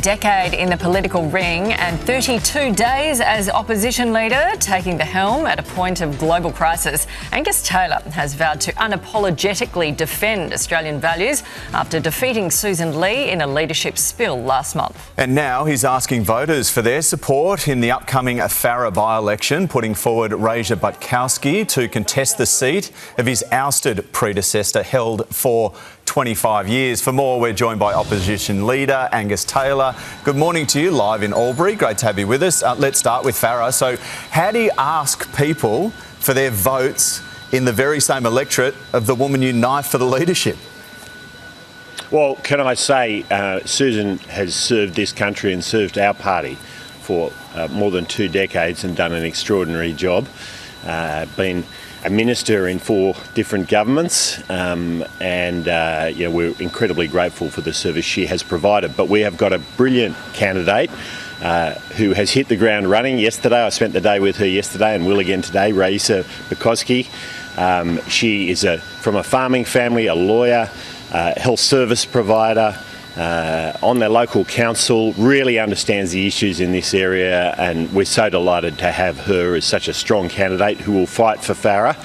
decade in the political ring and 32 days as opposition leader, taking the helm at a point of global crisis, Angus Taylor has vowed to unapologetically defend Australian values after defeating Susan Lee in a leadership spill last month. And now he's asking voters for their support in the upcoming Farrer by-election, putting forward Raja Butkowski to contest the seat of his ousted predecessor held for 25 years. For more, we're joined by opposition leader Angus Taylor. Good morning to you, live in Albury. Great to have you with us. Let's start with Farrer. So how do you ask people for their votes in the very same electorate of the woman you knife for the leadership? Well, can I say Susan has served this country and served our party for more than 2 decades and done an extraordinary job. Been a minister in 4 different governments, we're incredibly grateful for the service she has provided. But we have got a brilliant candidate who has hit the ground running. Yesterday, I spent the day with her yesterday and will again today, Raja Butkowski. She is from a farming family, a lawyer, health service provider, on their local council, really understands the issues in this area, and we're so delighted to have her as such a strong candidate who will fight for Farrer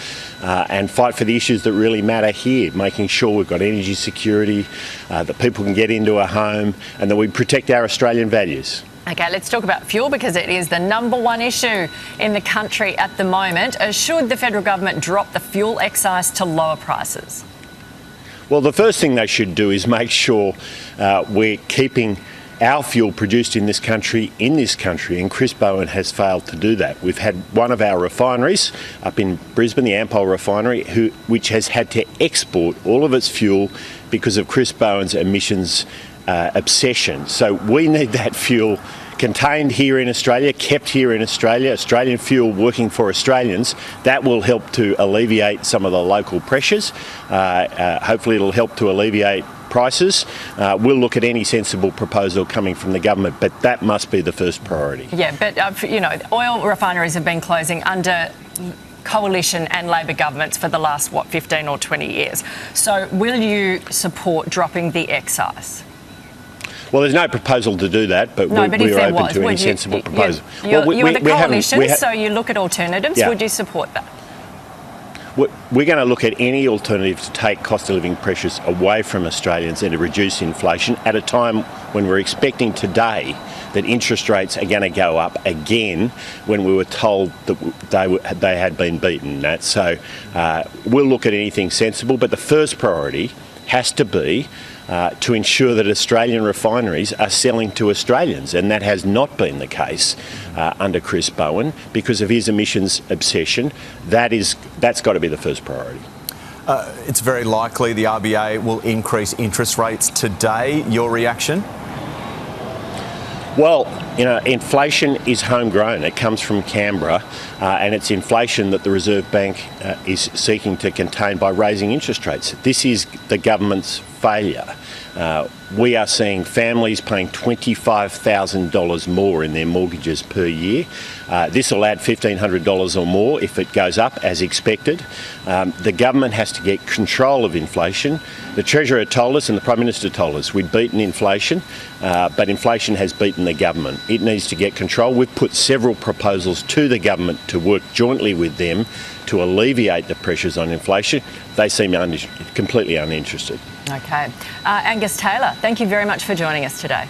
and fight for the issues that really matter here, making sure we've got energy security, that people can get into a home, and that we protect our Australian values. Okay, let's talk about fuel because it is the #1 issue in the country at the moment. Should the federal government drop the fuel excise to lower prices? Well, the first thing they should do is make sure we're keeping our fuel produced in this country, and Chris Bowen has failed to do that. We've had one of our refineries up in Brisbane, the Ampol refinery, which has had to export all of its fuel because of Chris Bowen's emissions obsession. So we need that fuel contained here in Australia, kept here in Australia, Australian fuel working for Australians. That will help to alleviate some of the local pressures. Hopefully it'll help to alleviate prices. We'll look at any sensible proposal coming from the government, but that must be the first priority. Yeah, but oil refineries have been closing under coalition and Labor governments for the last, 15 or 20 years. So will you support dropping the excise? Well, there's no proposal to do that, but we're open to any sensible proposal. You're the coalition, so you look at alternatives. Yeah. Would you support that? We're going to look at any alternative to take cost of living pressures away from Australians and to reduce inflation at a time when we're expecting today that interest rates are going to go up again when we were told that they had been beaten. So we'll look at anything sensible, but the first priority has to be to ensure that Australian refineries are selling to Australians, and that has not been the case under Chris Bowen because of his emissions obsession. That's got to be the first priority. It's very likely the RBA will increase interest rates today. Your reaction? Well, inflation is homegrown. It comes from Canberra, and it's inflation that the Reserve Bank is seeking to contain by raising interest rates. This is the government's failure. We are seeing families paying $25,000 more in their mortgages per year. This will add $1,500 or more if it goes up as expected. The government has to get control of inflation. The Treasurer told us and the Prime Minister told us we'd beaten inflation, but inflation has beaten the government. It needs to get control. We've put several proposals to the government to work jointly with them to alleviate the pressures on inflation. They seem completely uninterested. Okay. Angus Taylor, thank you very much for joining us today.